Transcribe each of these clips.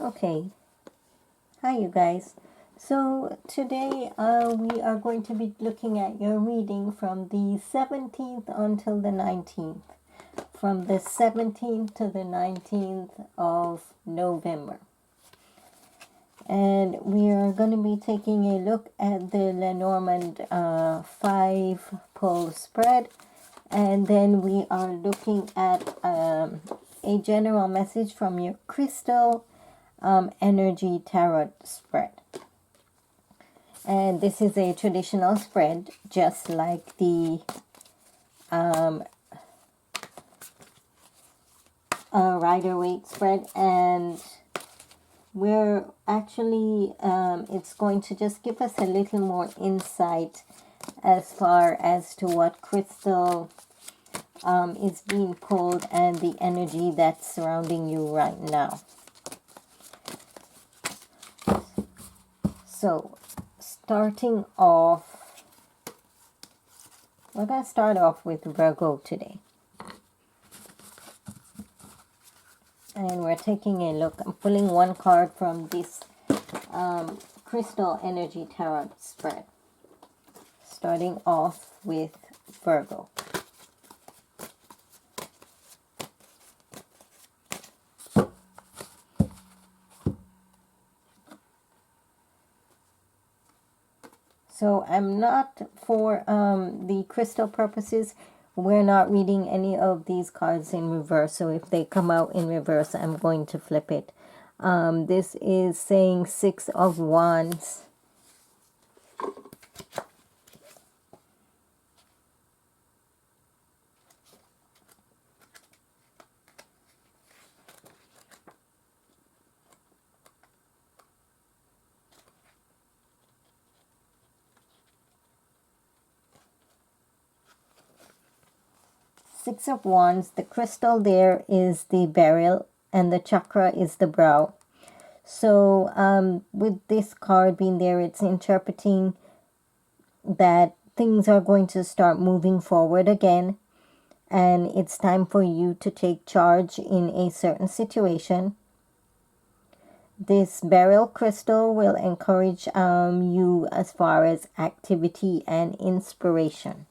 Okay, hi you guys. So today we are going to be looking at your reading from the 17th until the 19th. From the 17th to the 19th of November. And we are going to be taking a look at the Lenormand 5 pull spread. And then we are looking at a general message from your crystal energy tarot spread. And this is a traditional spread, just like the Rider-Waite spread. And we're actually, it's going to just give us a little more insight as far as to what crystal is being pulled and the energy that's surrounding you right now. So, starting off, we're going to start off with Virgo today. And we're taking a look. I'm pulling one card from this Crystal Energy Tarot spread. Starting off with Virgo. So I'm not, for the crystal purposes, we're not reading any of these cards in reverse. So if they come out in reverse, I'm going to flip it. This is saying Six of Wands. Six of Wands, the crystal there is the beryl and the chakra is the brow. So with this card being there, it's interpreting that things are going to start moving forward again. And it's time for you to take charge in a certain situation. This beryl crystal will encourage you as far as activity and inspiration.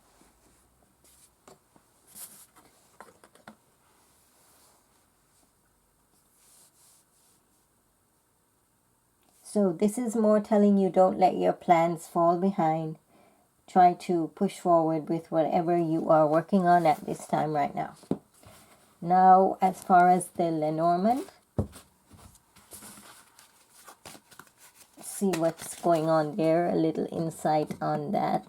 So this is more telling you don't let your plans fall behind. Try to push forward with whatever you are working on at this time right now. Now, as far as the Lenormand, see what's going on there, a little insight on that.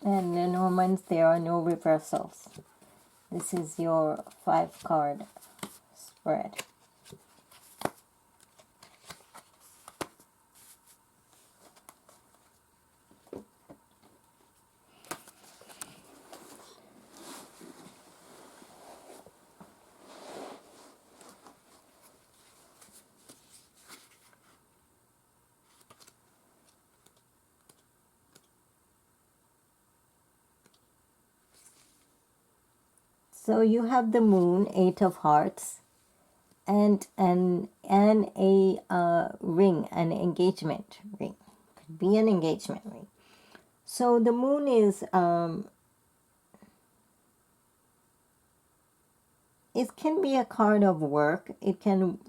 And Lenormands, there are no reversals. This is your 5-card spread. So you have the Moon, 8 of Hearts, and a ring, an engagement ring. Could be an engagement ring. So the Moon is it can be a card of work. It can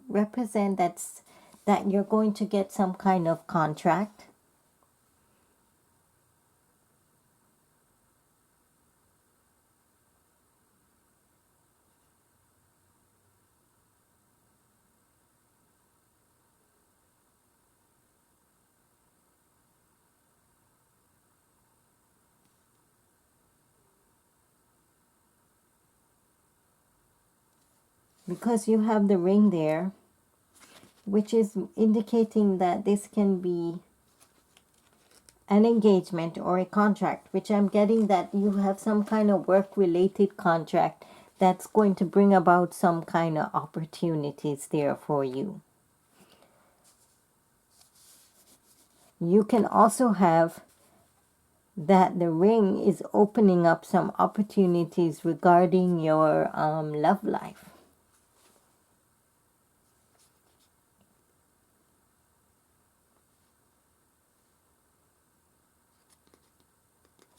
represent that you're going to get some kind of contract. Because you have the ring there, which is indicating that this can be an engagement or a contract, which I'm getting that you have some kind of work-related contract that's going to bring about some kind of opportunities there for you. You can also have that the ring is opening up some opportunities regarding your love life.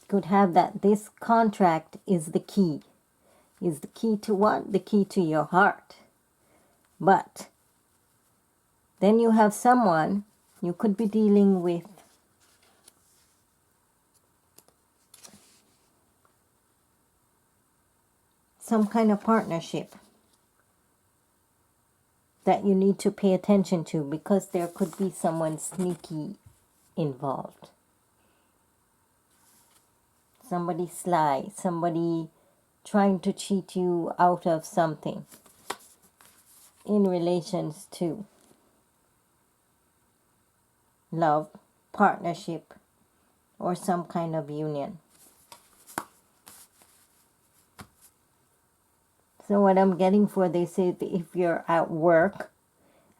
Could have that this contract is the key. Is the key to what? The key to your heart. But then you have someone you could be dealing with some kind of partnership that you need to pay attention to, because there could be someone sneaky involved. Somebody sly, somebody trying to cheat you out of something in relations to love, partnership, or some kind of union. So what I'm getting for this is, if you're at work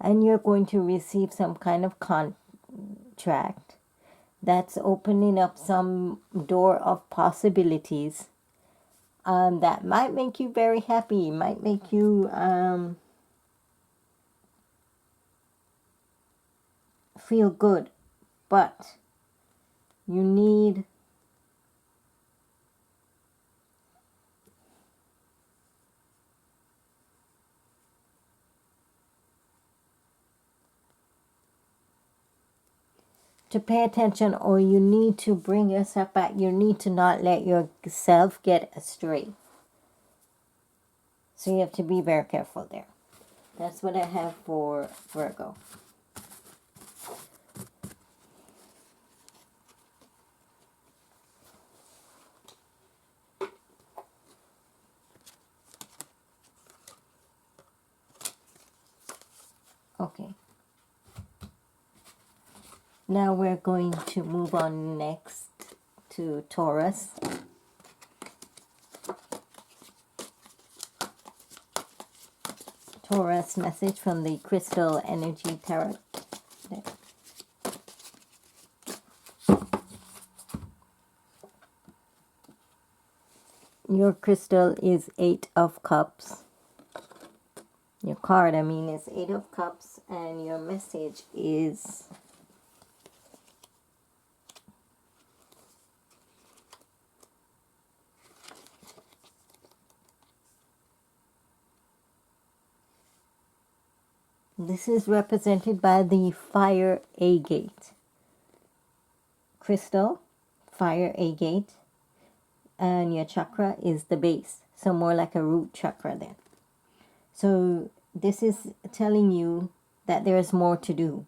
and you're going to receive some kind of contract that's opening up some door of possibilities, that might make you very happy, might make you feel good, but you need to pay attention, or you need to bring yourself back. You need to not let yourself get astray. So you have to be very careful there. That's what I have for Virgo. Okay. Now we're going to move on next to Taurus. Taurus message from the Crystal Energy Tarot. There. Your crystal is 8 of Cups. Your card, is 8 of Cups, and your message is this is represented by the fire agate. Crystal, fire agate, and your chakra is the base. So more like a root chakra then. So this is telling you that there is more to do.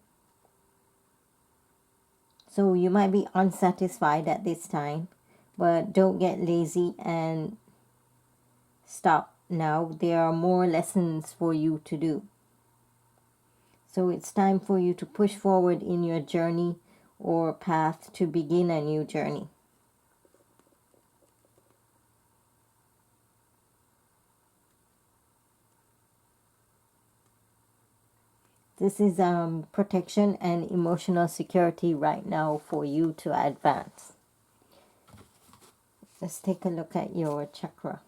So you might be unsatisfied at this time, but don't get lazy and stop now. There are more lessons for you to do. So it's time for you to push forward in your journey or path to begin a new journey. This is protection and emotional security right now for you to advance. Let's take a look at your chakra.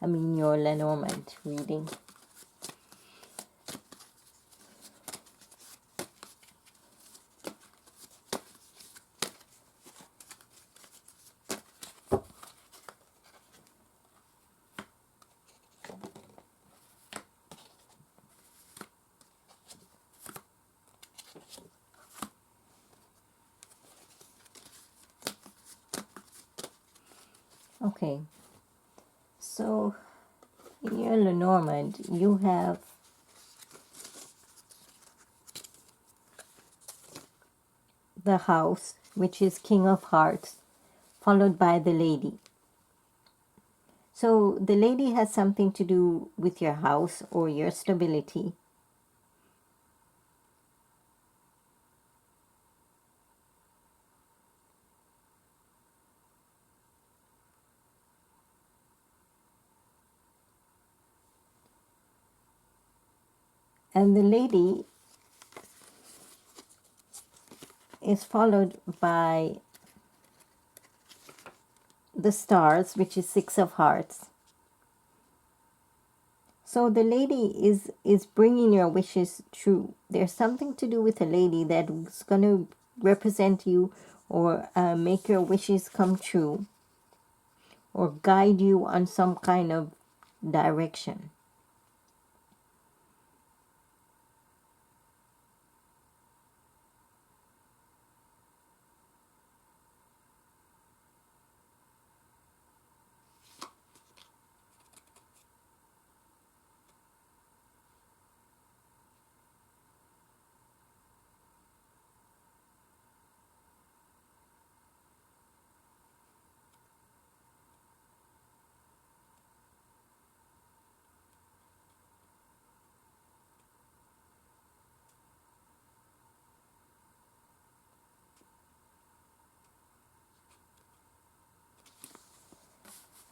Your Lenormand reading. Okay, so in your Lenormand, you have the house, which is King of Hearts, followed by the lady. So the lady has something to do with your house or your stability. And the lady is followed by the stars, which is 6 of Hearts. So the lady is bringing your wishes true. There's something to do with a lady that's going to represent you or make your wishes come true or guide you on some kind of direction.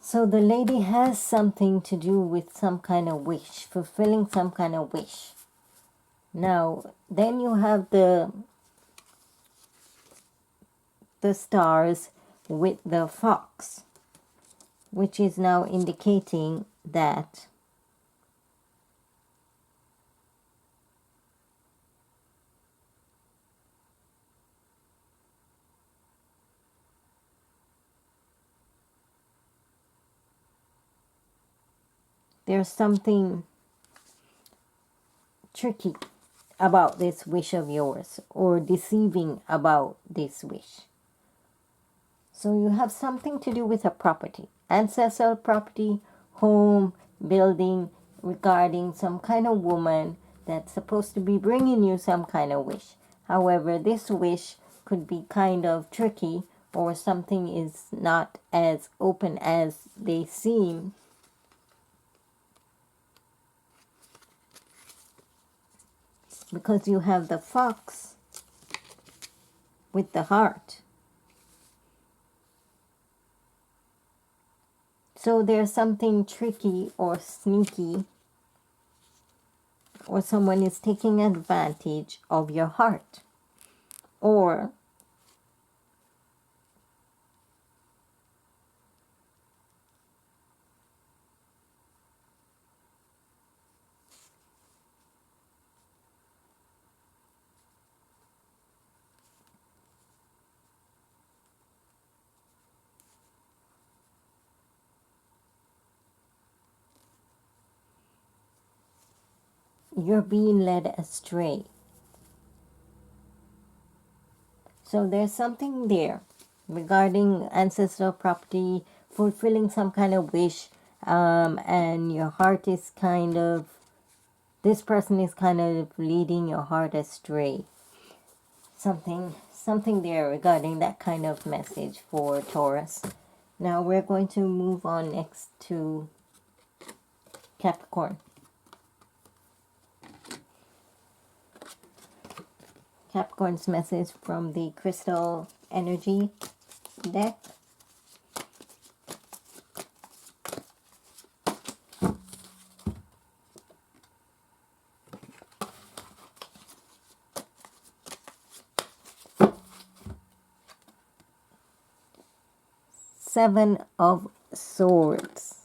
So the lady has something to do with some kind of wish, fulfilling some kind of wish. Now, then you have the stars with the fox, which is now indicating that there's something tricky about this wish of yours or deceiving about this wish. So you have something to do with a property, ancestral property, home, building, regarding some kind of woman that's supposed to be bringing you some kind of wish. However, this wish could be kind of tricky or something is not as open as they seem. Because you have the fox with the heart. So there's something tricky or sneaky, or someone is taking advantage of your heart. Or you're being led astray. So there's something there regarding ancestral property, fulfilling some kind of wish, and your heart is kind of, this person is kind of leading your heart astray. Something there regarding that kind of message for Taurus. Now we're going to move on next to Capricorn. Capricorn's message from the crystal energy deck. Seven of Swords.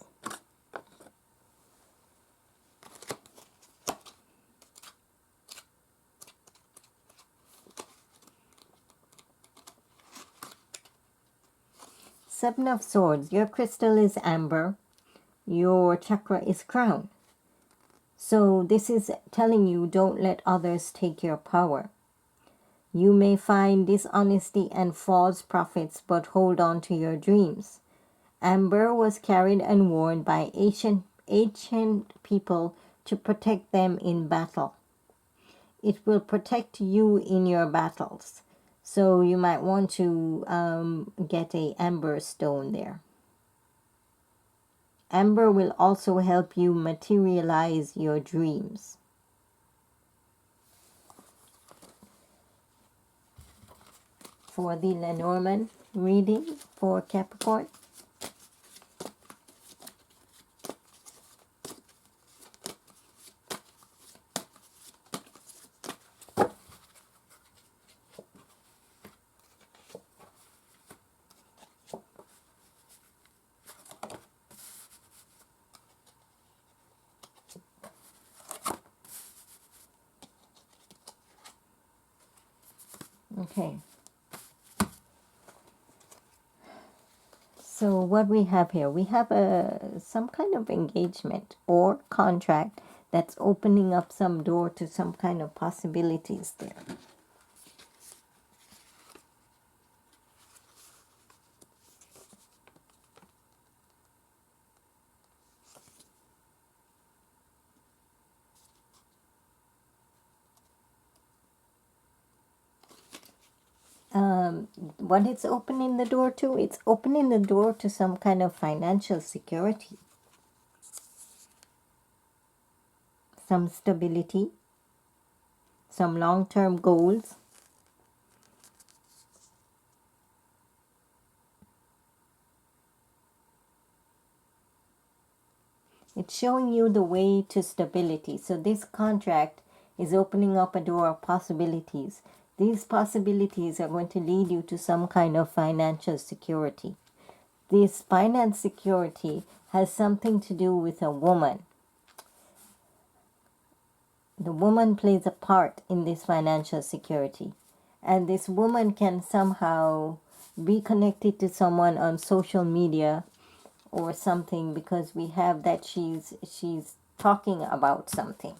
Seven of Swords. Your crystal is amber. Your chakra is crown. So this is telling you don't let others take your power. You may find dishonesty and false prophets, but hold on to your dreams. Amber was carried and worn by ancient people to protect them in battle. It will protect you in your battles. So you might want to get a amber stone there. Amber will also help you materialize your dreams. For the Lenormand reading for Capricorn. Okay. So what we have here, we have some kind of engagement or contract that's opening up some door to some kind of possibilities there. What it's opening the door to, it's opening the door to some kind of financial security, some stability, some long-term goals. It's showing you the way to stability. So this contract is opening up a door of possibilities. These possibilities are going to lead you to some kind of financial security. This finance security has something to do with a woman. The woman plays a part in this financial security. And this woman can somehow be connected to someone on social media or something, because we have that she's talking about something.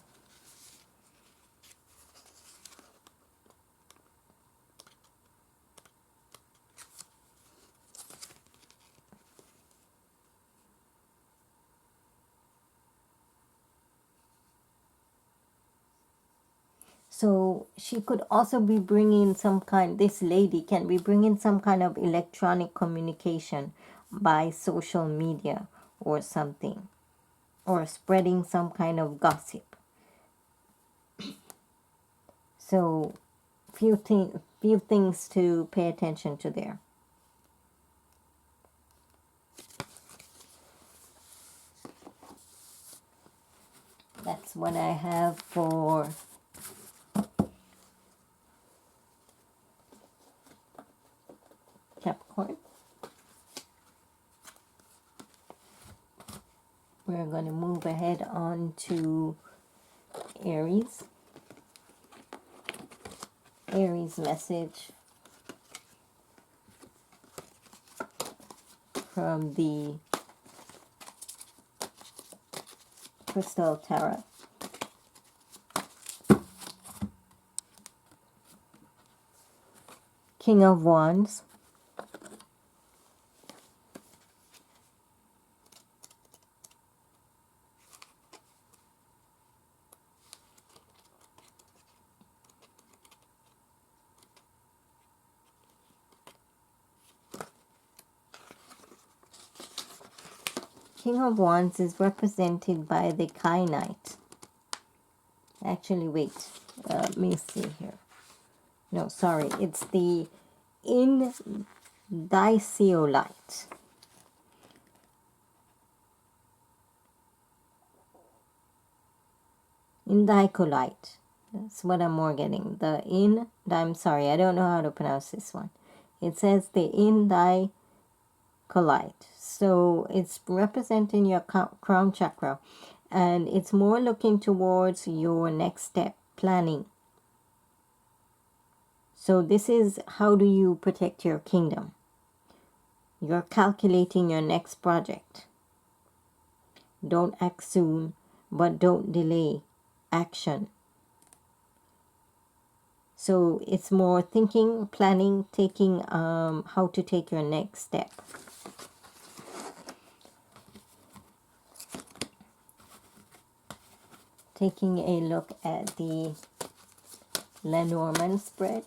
So she could also be bringing this lady can be bringing some kind of electronic communication by social media or something, or spreading some kind of gossip. So few things to pay attention to there. That's what I have for Capricorn. We're going to move ahead on to Aries. Aries message from the Crystal Tarot. King of Wands. King of Wands is represented by the Kyanite. Actually, wait. Let me see here. No, sorry. It's the Indiciolite. Indicolite. That's what I'm more getting. I'm sorry, I don't know how to pronounce this one. It says the Indicolite. So it's representing your crown chakra, and it's more looking towards your next step, planning. So this is, how do you protect your kingdom? You're calculating your next project. Don't act soon, but don't delay action. So it's more thinking, planning, taking how to take your next step. Taking a look at the Lenormand spread.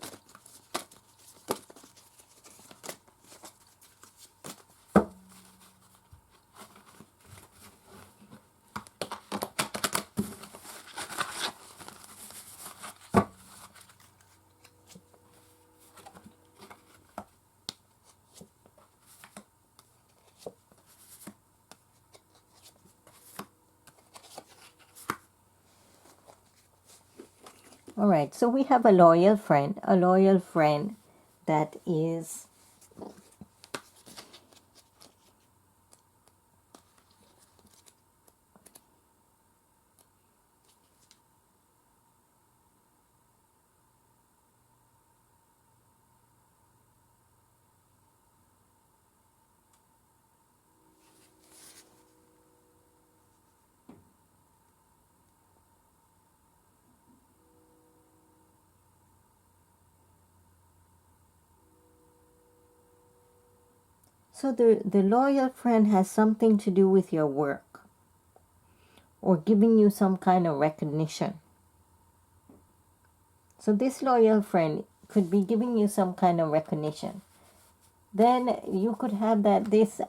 All right, so we have a loyal friend that is So the loyal friend has something to do with your work or giving you some kind of recognition. So this loyal friend could be giving you some kind of recognition. Then you could have that this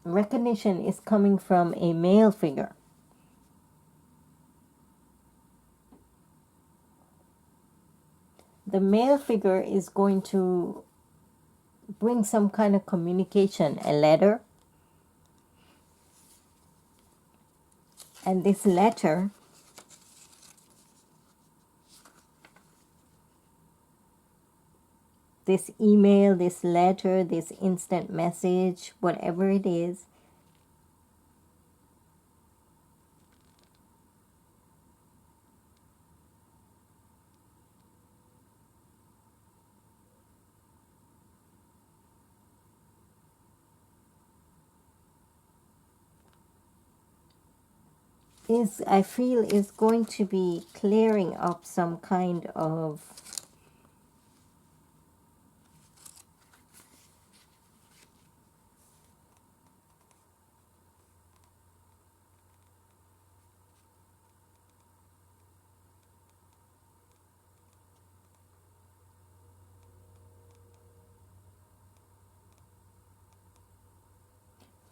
recognition is coming from a male figure. The male figure is going to bring some kind of communication, a letter. And this letter this email, this letter, this instant message, whatever it is I feel is going to be clearing up some kind of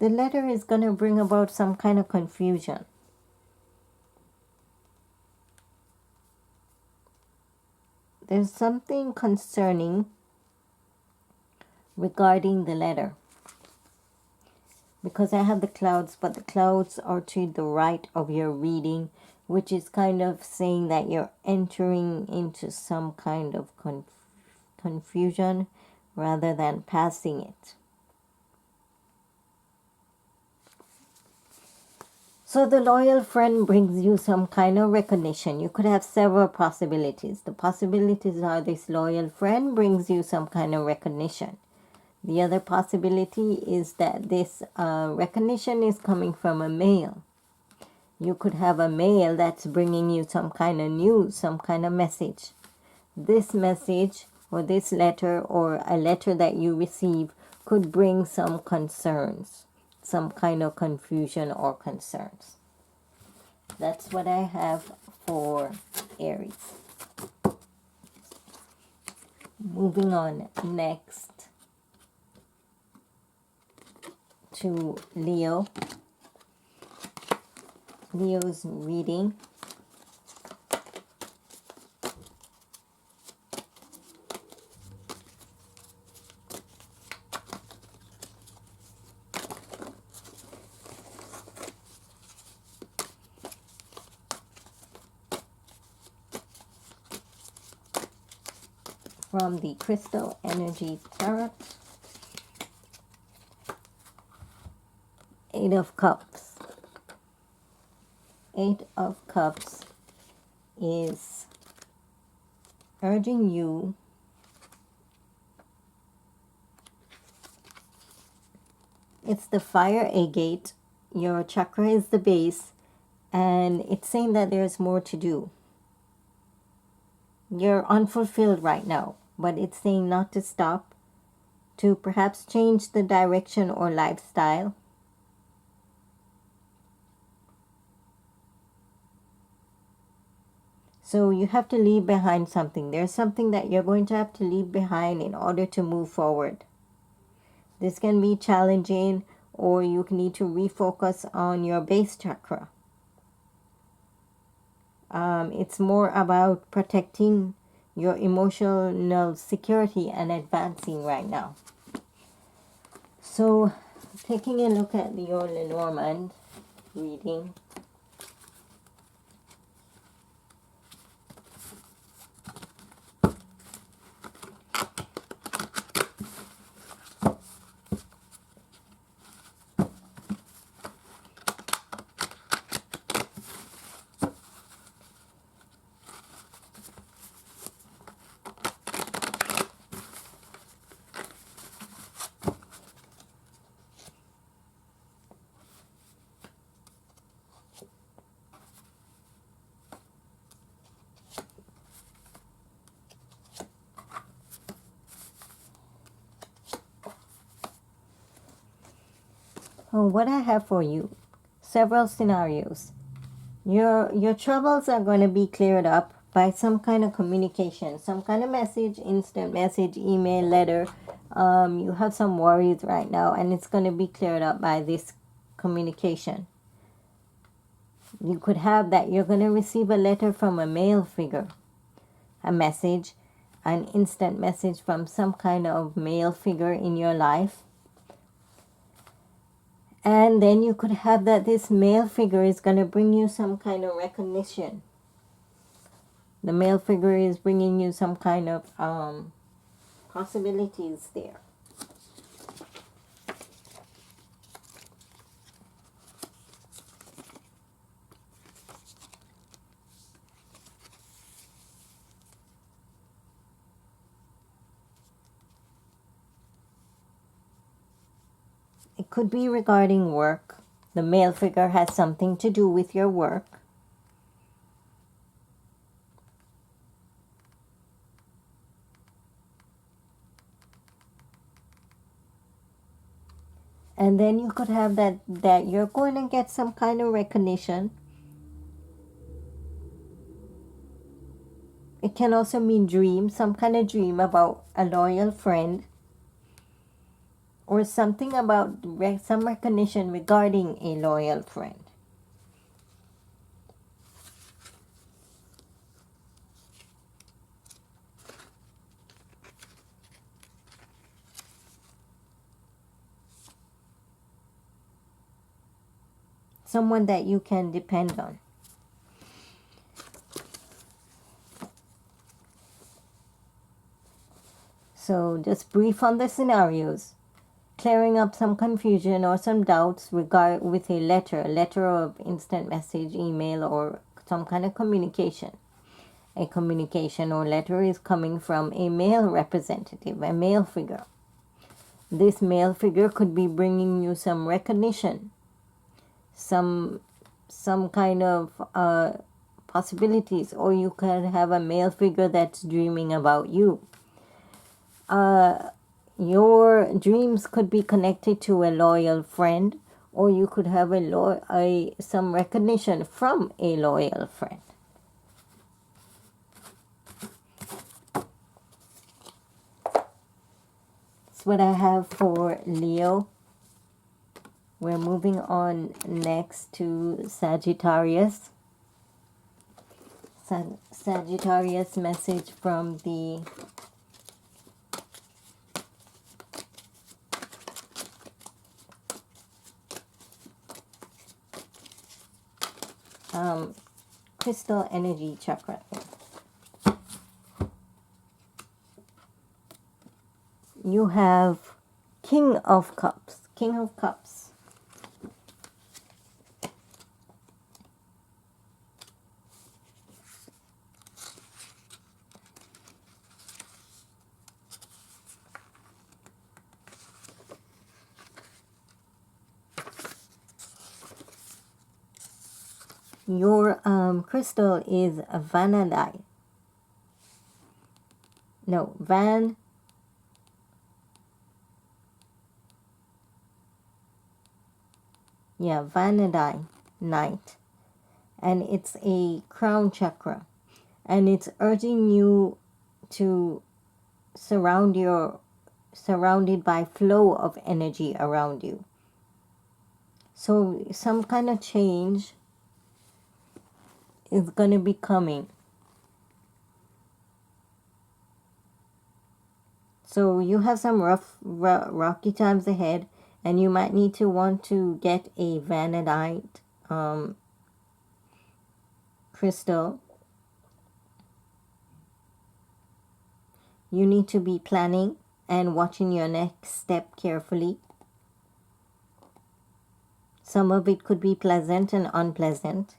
the letter is going to bring about some kind of confusion. There's something concerning regarding the letter. Because I have the clouds, but the clouds are to the right of your reading, which is kind of saying that you're entering into some kind of confusion rather than passing it. So the loyal friend brings you some kind of recognition. You could have several possibilities. The possibilities are this loyal friend brings you some kind of recognition. The other possibility is that this recognition is coming from a male. You could have a male that's bringing you some kind of news, some kind of message. This message or this letter or a letter that you receive could bring some concerns, some kind of confusion or concerns. That's what I have for Aries. Moving on next to Leo. Leo's reading. From the Crystal Energy Tarot. 8 of Cups. 8 of Cups is urging you it's the fire agate. Your chakra is the base, and it's saying that there's more to do. You're unfulfilled right now, but it's saying not to stop, to perhaps change the direction or lifestyle. So you have to leave behind something. There's something that you're going to have to leave behind in order to move forward. This can be challenging, or you need to refocus on your base chakra. It's more about protecting your emotional security and advancing right now. So, taking a look at your Lenormand reading. Oh, what I have for you, several scenarios. Your troubles are going to be cleared up by some kind of communication, some kind of message, instant message, email, letter. You have some worries right now, and it's going to be cleared up by this communication. You could have that you're going to receive a letter from a male figure, a message, an instant message from some kind of male figure in your life. And then you could have that this male figure is going to bring you some kind of recognition. The male figure is bringing you some kind of possibilities there. It could be regarding work. The male figure has something to do with your work. And then you could have that you're going to get some kind of recognition. It can also mean dream, some kind of dream about a loyal friend, or something about some recognition regarding a loyal friend. Someone that you can depend on. So just brief on the scenarios. Clearing up some confusion or some doubts with a letter of instant message, email, or some kind of communication. A communication or letter is coming from a male representative, a male figure. This male figure could be bringing you some recognition, some kind of possibilities, or you could have a male figure that's dreaming about you. Your dreams could be connected to a loyal friend, or you could have some recognition from a loyal friend. That's what I have for Leo. We're moving on next to Sagittarius. Sagittarius message from the crystal energy chakra. You have King of Cups. King of Cups. Your crystal is vanadine. No, vanadine. Night. And it's a crown chakra. And it's urging you to surrounded by flow of energy around you. So some kind of change is going to be coming. So you have some rocky times ahead, and you might need to want to get a vanadine crystal. You need to be planning and watching your next step carefully. Some of it could be pleasant and unpleasant.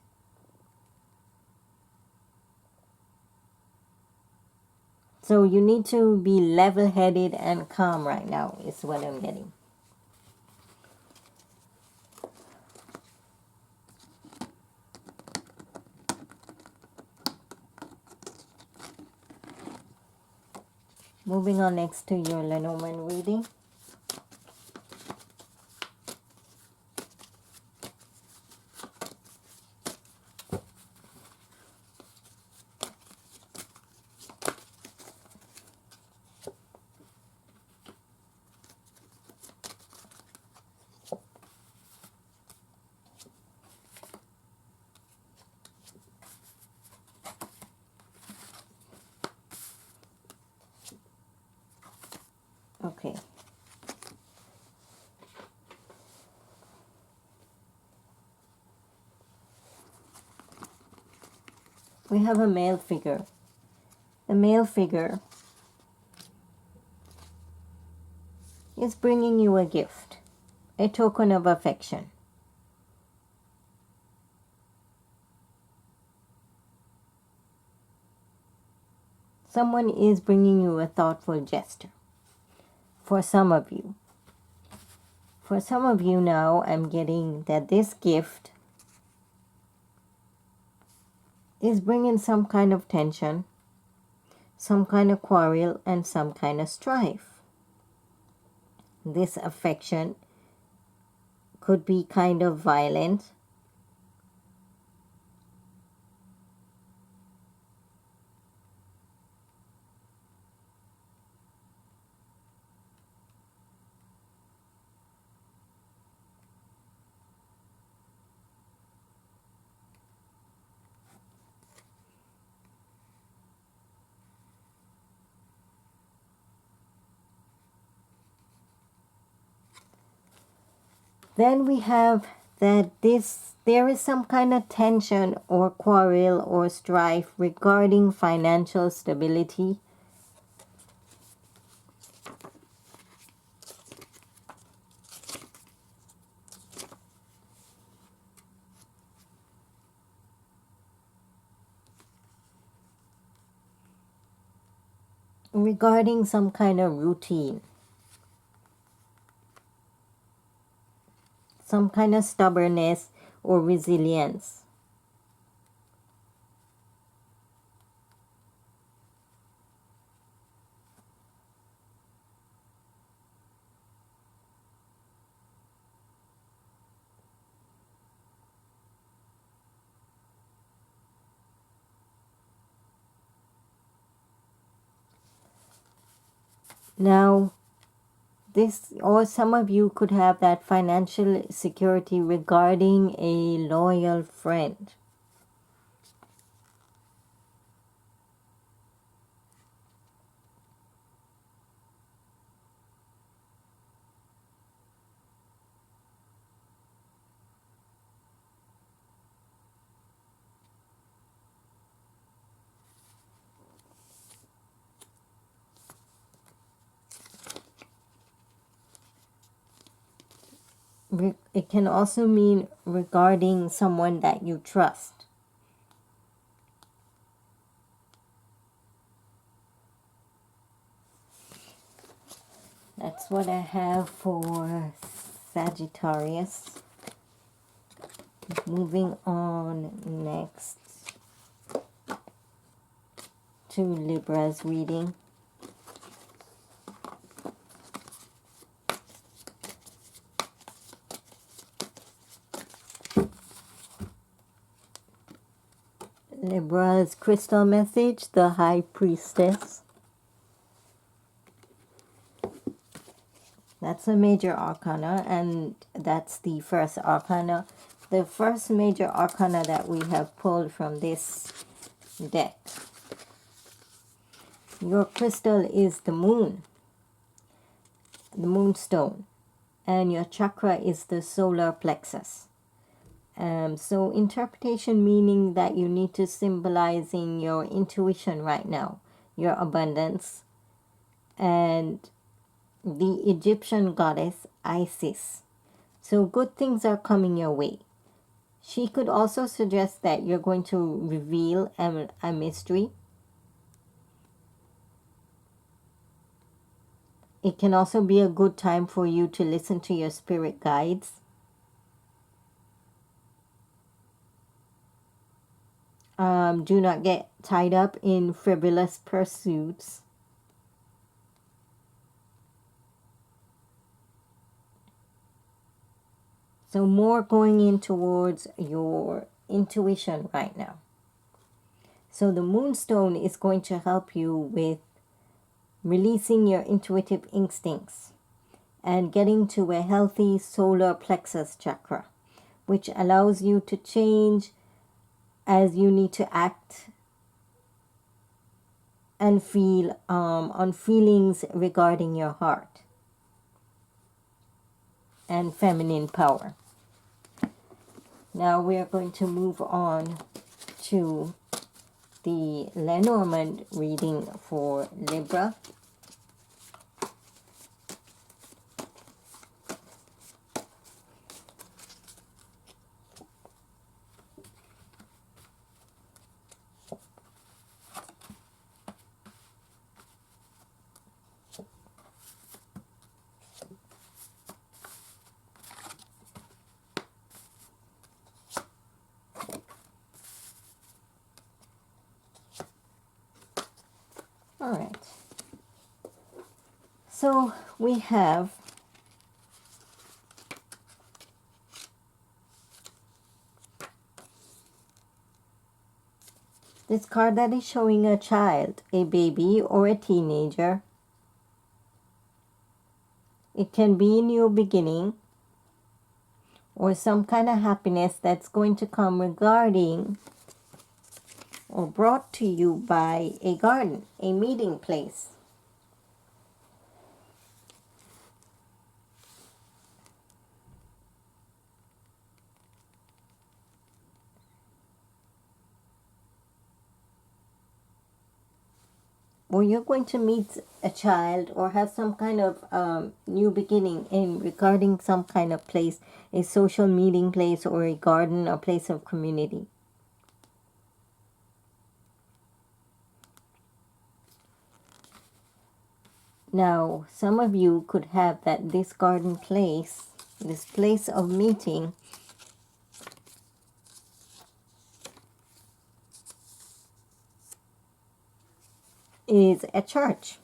So you need to be level-headed and calm right now, is what I'm getting. Moving on next to your Lenormand reading. Okay. We have a male figure. The male figure is bringing you a gift, a token of affection. Someone is bringing you a thoughtful gesture. For some of you. For some of you now, I'm getting that this gift is bringing some kind of tension, some kind of quarrel, and some kind of strife. This affection could be kind of violent. Then we have that there is some kind of tension or quarrel or strife regarding financial stability. Regarding some kind of routine. Some kind of stubbornness or resilience. Now, this, or some of you could have that financial security regarding a loyal friend. It can also mean regarding someone that you trust. That's what I have for Sagittarius. Moving on next to Libra's reading. Libra's crystal message, the High Priestess. That's a major arcana, and that's the first arcana. The first major arcana that we have pulled from this deck. Your crystal is the moon, the moonstone, and your chakra is the solar plexus. So interpretation meaning that you need to symbolizing your intuition right now, your abundance, and the Egyptian goddess Isis. So good things are coming your way. She could also suggest that you're going to reveal a mystery. It can also be a good time for you to listen to your spirit guides. Do not get tied up in frivolous pursuits. So more going in towards your intuition right now. So the moonstone is going to help you with releasing your intuitive instincts and getting to a healthy solar plexus chakra, which allows you to change as you need to act and feel on feelings regarding your heart and feminine power. Now we are going to move on to the Lenormand reading for Libra. All right. So we have this card that is showing a child, a baby or a teenager. It can be a new beginning or some kind of happiness that's going to come regarding or brought to you by a garden, a meeting place. Or you're going to meet a child or have some kind of new beginning in regarding some kind of place, a social meeting place or a garden or place of community. Now, some of you could have that this garden place, this place of meeting, is a church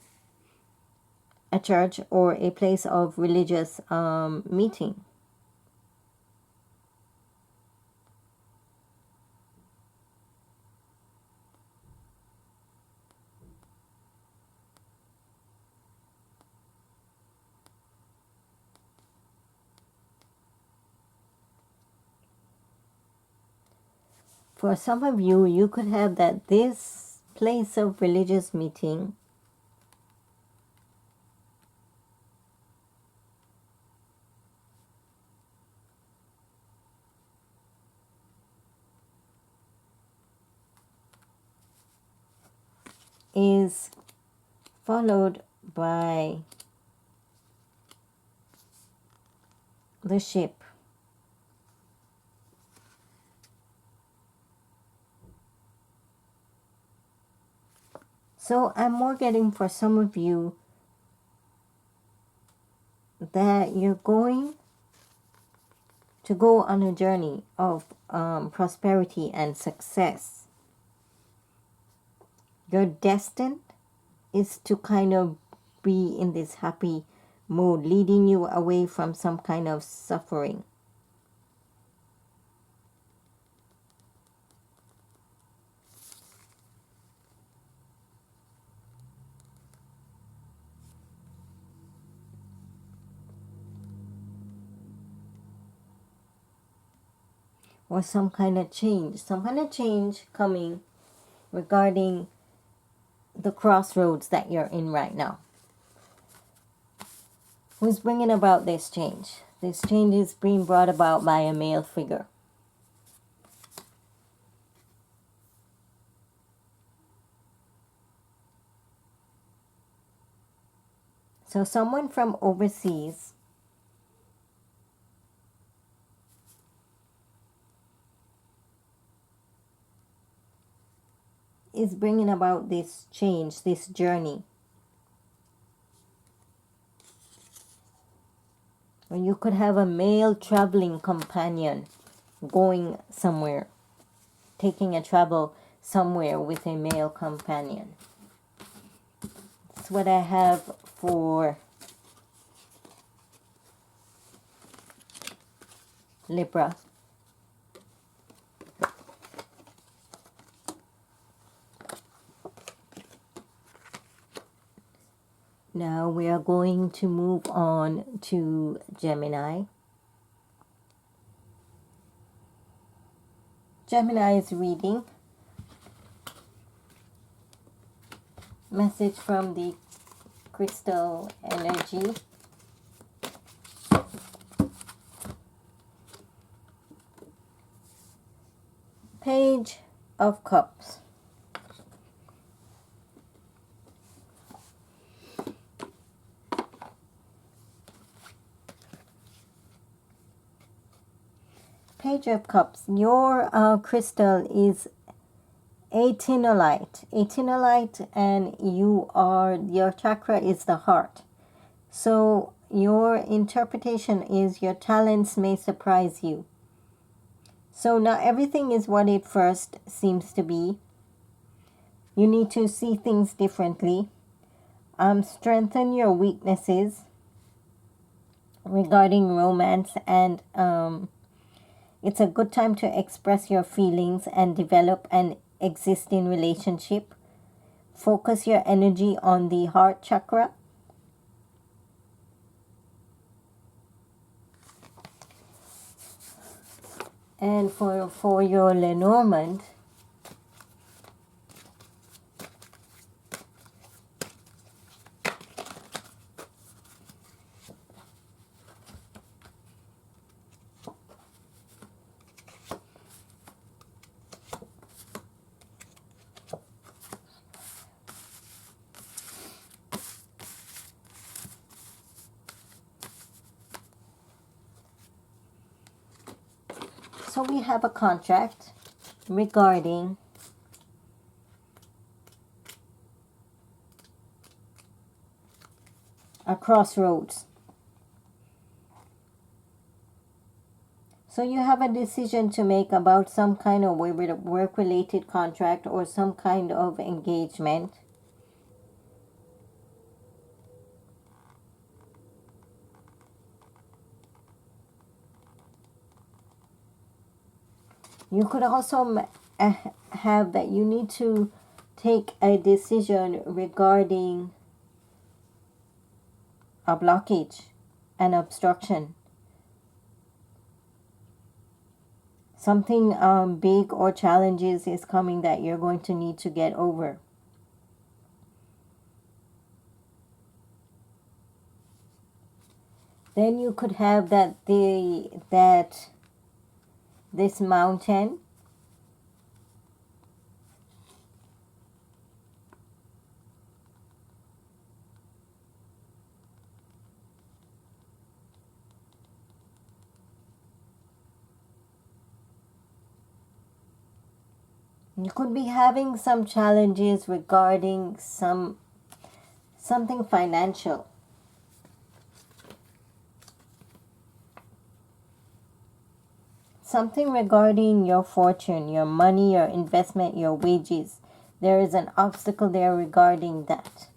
or a place of religious meeting. For some of you, you could have that this place of religious meeting is followed by the ship. So I'm more getting for some of you that you're going to go on a journey of prosperity and success. Your destined is to kind of be in this happy mode, leading you away from some kind of suffering. Or some kind of change coming regarding the crossroads that you're in right now. Who's bringing about this change? This change is being brought about by a male figure. So someone from overseas is bringing about this change, this journey. Or you could have a male traveling companion going somewhere, taking a travel somewhere with a male companion. That's what I have for Libra. Now we are going to move on to Gemini. Gemini's reading Message from the crystal energy. Page of Cups. Page of Cups. Your crystal is atenolite. Atenolite, and your chakra is the heart. So your interpretation is your talents may surprise you. So not everything is what it first seems to be. You need to see things differently. Strengthen your weaknesses regarding romance, and it's a good time to express your feelings and develop an existing relationship. Focus your energy on the heart chakra. And for your Lenormand, so we have a contract regarding a crossroads. So you have a decision to make about some kind of work-related contract or some kind of engagement. You could also have that you need to take a decision regarding a blockage, an obstruction. Something big or challenges is coming that you're going to need to get over. Then you could have this mountain. You could be having some challenges regarding something financial. Something regarding your fortune, your money, your investment, your wages. There is an obstacle there regarding that.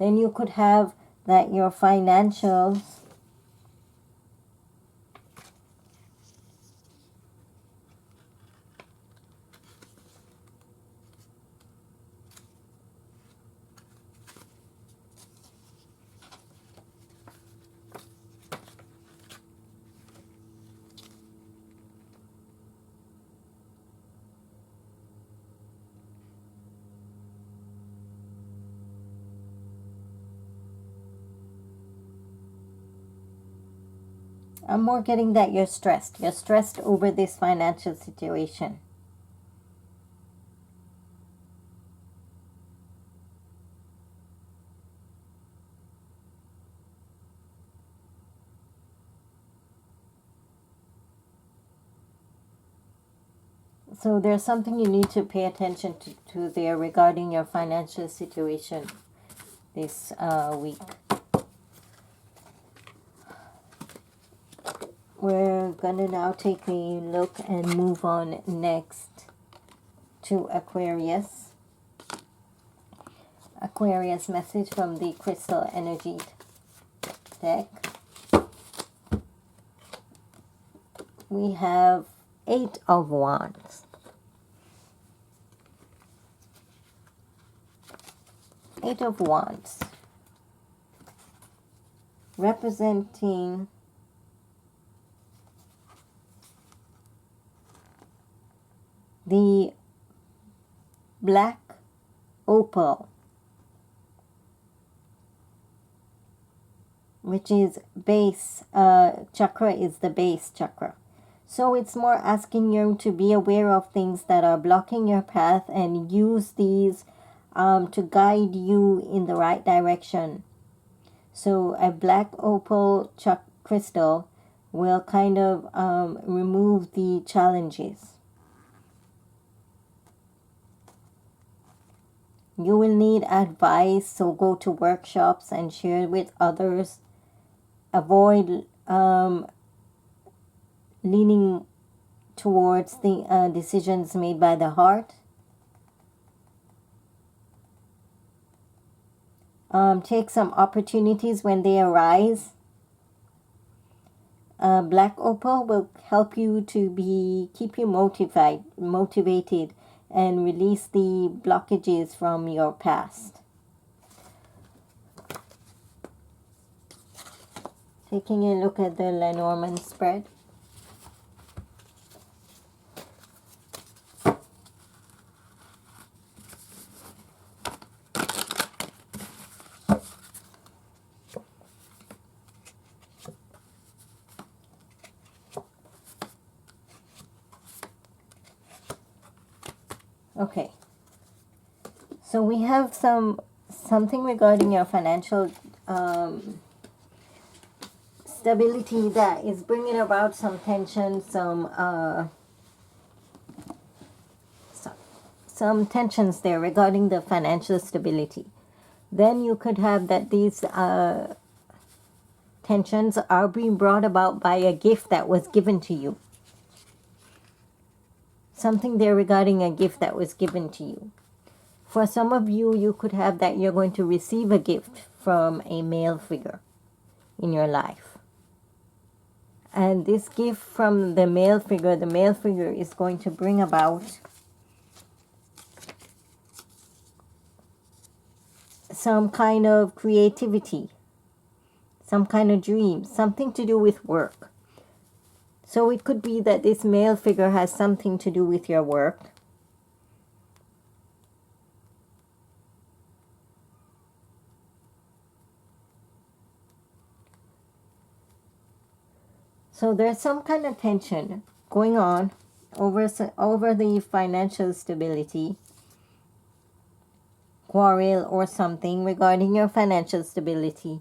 Then you could have that your financials I'm more getting that you're stressed. You're stressed over this financial situation. So there's something you need to pay attention to there regarding your financial situation this week. We're gonna now take a look and move on next to Aquarius. Aquarius message from the Crystal Energy deck. We have 8 of Wands. 8 of Wands. Representing the black opal which is base chakra, is the base chakra. So it's more asking you to be aware of things that are blocking your path and use these to guide you in the right direction. So a black opal crystal will kind of remove the challenges. You will need advice, so go to workshops and share it with others. Avoid leaning towards the decisions made by the heart. Take some opportunities when they arise. Black opal will help you to keep you motivated and release the blockages from your past. Taking a look at the Lenormand spread. Okay, so we have something regarding your financial stability that is bringing about some tension, some tensions there regarding the financial stability. Then you could have that these tensions are being brought about by a gift that was given to you. Something there regarding a gift that was given to you. For some of you, you could have that you're going to receive a gift from a male figure in your life. And this gift from the male figure is going to bring about some kind of creativity, some kind of dream, something to do with work. So it could be that this male figure has something to do with your work. So there's some kind of tension going on over the financial stability, quarrel or something regarding your financial stability.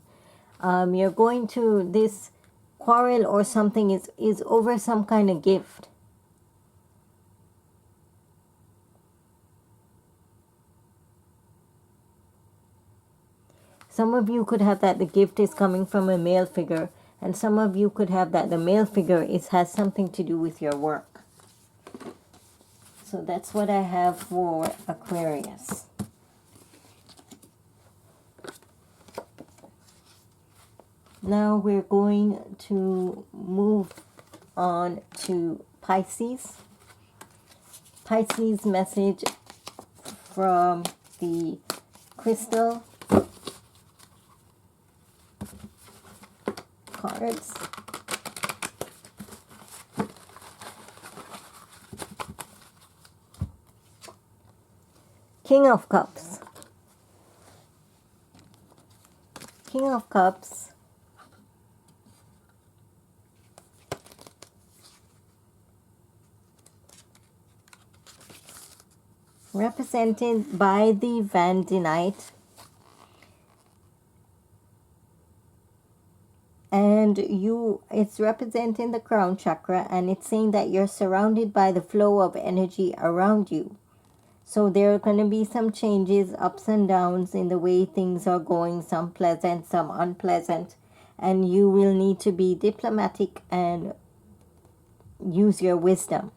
You're going to this quarrel or something is over some kind of gift. Some of you could have that the gift is coming from a male figure, and some of you could have that the male figure has something to do with your work. So that's what I have for Aquarius. Now we're going to move on to Pisces. Pisces message from the crystal cards. King of Cups. King of Cups represented by the Vandinite, and it's representing the crown chakra, and it's saying that you're surrounded by the flow of energy around you. So there are going to be some changes, ups and downs in the way things are going, some pleasant, some unpleasant, and you will need to be diplomatic and use your wisdom.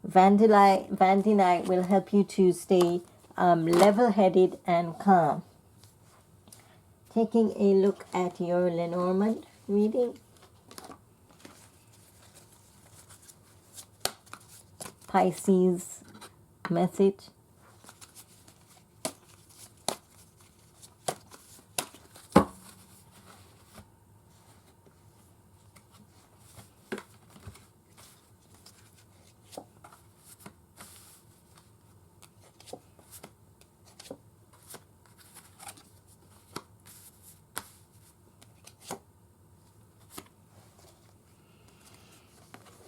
Vandinite will help you to stay level-headed and calm. Taking a look at your Lenormand reading. Pisces message.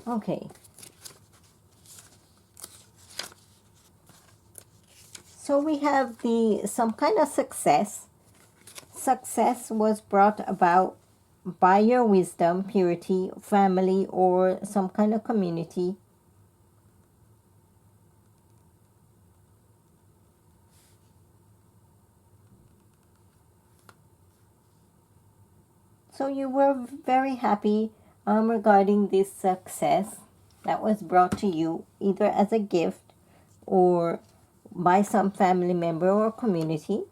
Okay. So we have some kind of success. Success was brought about by your wisdom, purity, family, or some kind of community. So you were very happy regarding this success that was brought to you either as a gift or by some family member or community.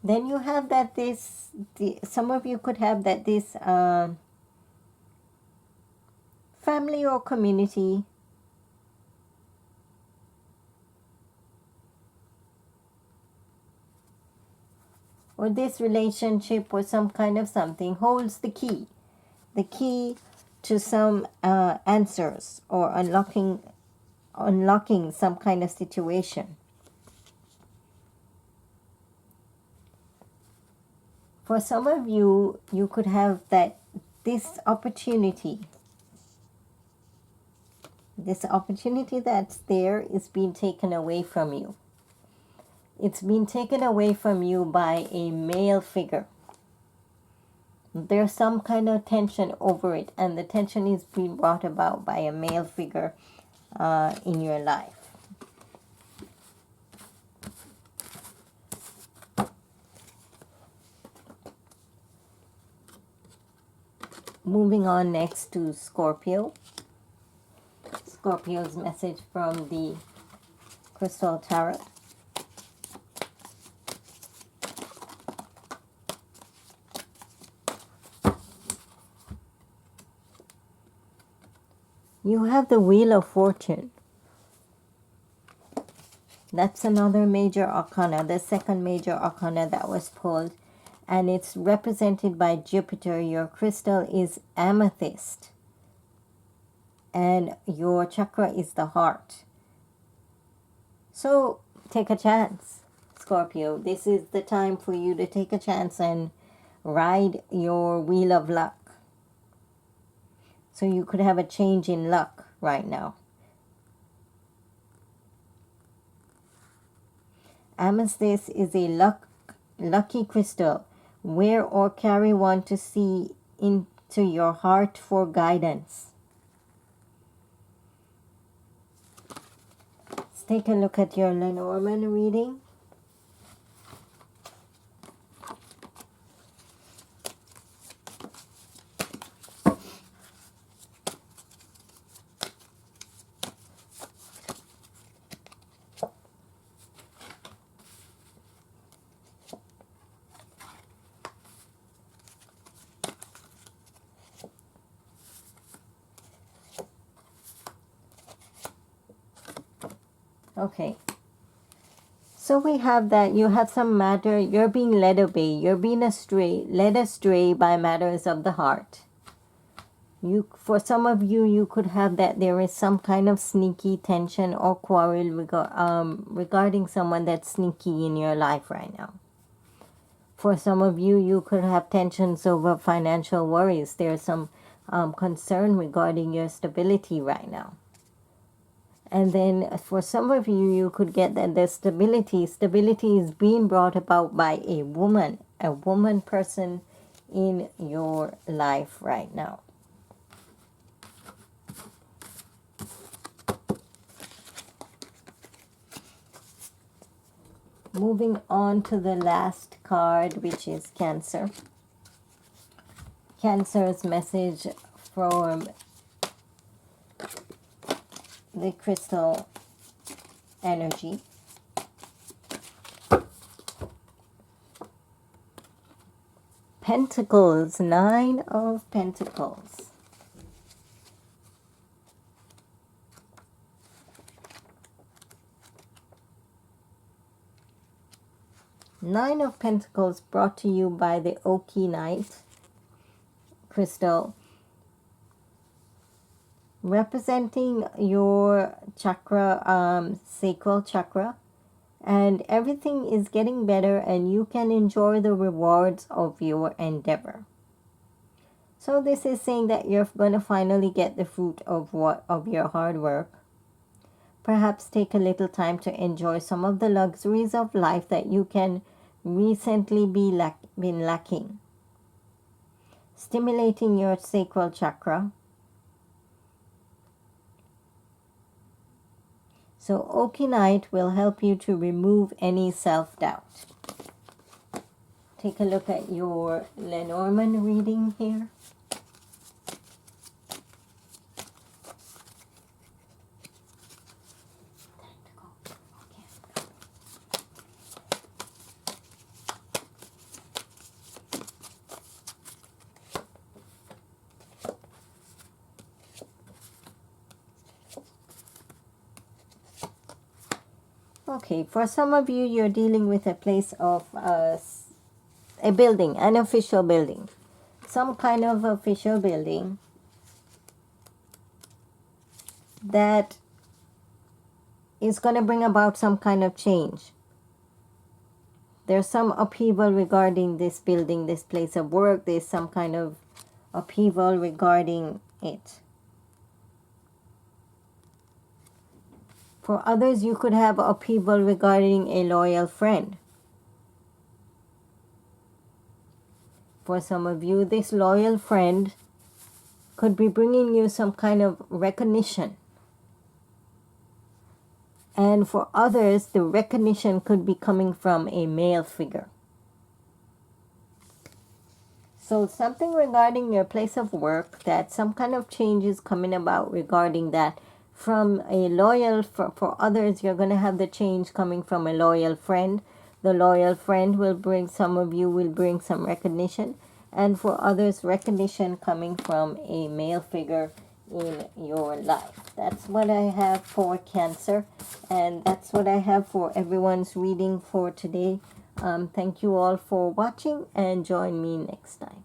Then you have that some of you could have that this family or community or this relationship or some kind of something holds the key to some answers or unlocking some kind of situation. For some of you, you could have that this opportunity that's there is being taken away from you. It's been taken away from you by a male figure. There's some kind of tension over it, and the tension is being brought about by a male figure in your life. Moving on next to Scorpio. Scorpio's message from the Crystal Tarot. You have the Wheel of Fortune. That's another major arcana, the second major arcana that was pulled. And it's represented by Jupiter. Your crystal is amethyst. And your chakra is the heart. So take a chance, Scorpio. This is the time for you to take a chance and ride your wheel of luck. So you could have a change in luck right now. Amethyst is a lucky crystal. Wear or carry one to see into your heart for guidance. Let's take a look at your Lenormand reading. Okay. So we have that you have some matter, you're being led away, you're being led astray by matters of the heart. For some of you, you could have that there is some kind of sneaky tension or quarrel regarding someone that's sneaky in your life right now. For some of you, you could have tensions over financial worries. There's some concern regarding your stability right now. And then for some of you, you could get that the stability is being brought about by a woman person in your life right now. Moving on to the last card, which is Cancer. Cancer's message from the crystal energy. Pentacles, 9 of Pentacles. Nine of Pentacles brought to you by the Oaky crystal, representing your chakra, sacral chakra, and everything is getting better and you can enjoy the rewards of your endeavor. So this is saying that you're going to finally get the fruit of your hard work. Perhaps take a little time to enjoy some of the luxuries of life that you can recently been lacking. Stimulating your sacral chakra. So Okinite will help you to remove any self-doubt. Take a look at your Lenormand reading here. Okay, for some of you, you're dealing with a place of a building, an official building, some kind of official building that is going to bring about some kind of change. There's some upheaval regarding this building, this place of work. There's some kind of upheaval regarding it. For others, you could have upheaval regarding a loyal friend. For some of you, this loyal friend could be bringing you some kind of recognition. And for others, the recognition could be coming from a male figure. So something regarding your place of work, that some kind of change is coming about regarding that. From a loyal, for others, you're going to have the change coming from a loyal friend. The loyal friend will bring, some of you will bring some recognition. And for others, recognition coming from a male figure in your life. That's what I have for Cancer. And that's what I have for everyone's reading for today. Thank you all for watching, and join me next time.